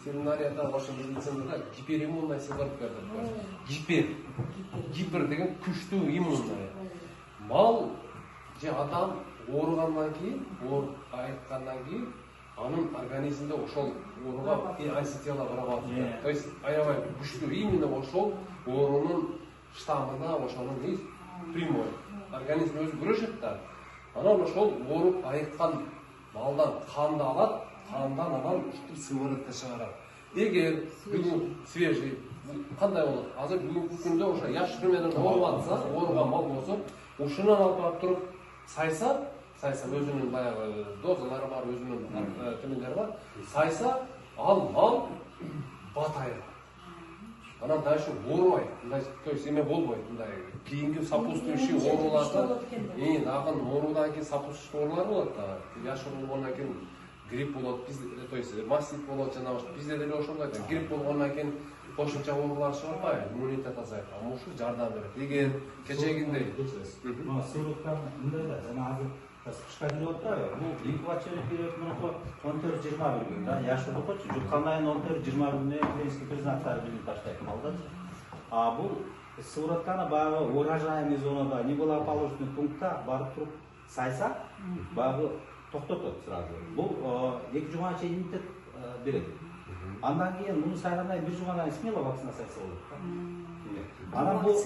ветеринарияда ошо медицинада гипериммунный сепараткалар бар. Гипер деген күчтүү иммунный. Мал же адам ооругандан кийин, ооруп айыккандан кийин анын организмде ошол ооруга антитела вырабатывает. То есть аябай күчтүү именно ошол оорунун штаммына ошонун прямой организм өзү күрөшөт да. Анан ошол ооруп айыккан малдан канды алат, кандан анан ушинтип сыворотка чыгарат. Эгер бүгүн свежий кандай болот? Азыр бүгүнкү күндө ошо яшыры менен ооруп атса, ооруган мал болсо, ушунан алып барып туруп сайса өзүнүн баягы дозалары бар, өзүнүн тиминдери бар. Сайса ал мал батайат. Анан дальше оорубайт. То есть эме болбойт. Мындай кийинки сопутствующий ооруларда, дагы оорудан кийин сопутствующий оорулар болот да. Яшыруу болгондон кийин грипп болот, то есть мастит болот, жана бизде деле ошондой да. Грипп болгондон кийин кошумча оорулар чыгып атпайбы, иммунитет азайып. Ушул жардам берет. Эгер кечегиндей сыворотка мындай да, жана азыр кышка жүрүп атпайбы? Бул инкубационный период менен 14-21 күн да, яшыруугачы жуккандан кийин 14-20 күндө клинический признактары билип таштайт малдачы. А бул сыворотканы баягы урожайный зонада, невылоположный пунктта барып туруп сайса, баягы токтотот сразу. Бул 2 жумага чейин иммунитет берет. Андан кийин муну сайгандан кийин 1 жумадан смело вакцинация болот да. Анан бул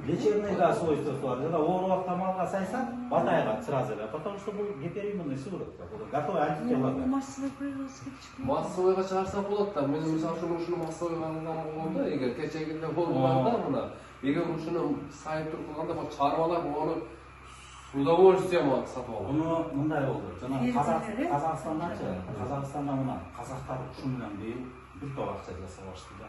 лечебный да свойствосы бар. Жана ооруган малга сайса, батайгат сразу эле, потому что бул гипериммунный сыворотка. Готовый антитела. Массовый производство чыгып. массовыйга чыгарсак болот да. Мен мисалы үчүн ушуну массовыйга алган болгондо, эгер кечегинде болгонда мына, эгер ушуну сайып туруп калганда бул чарбалар мону с удовольствием сатып алат. Муну мындай болду. Жана Казакстандачы, Казакстанда мына казактар ушун менен быйыл бир топ акча жасап баштады да.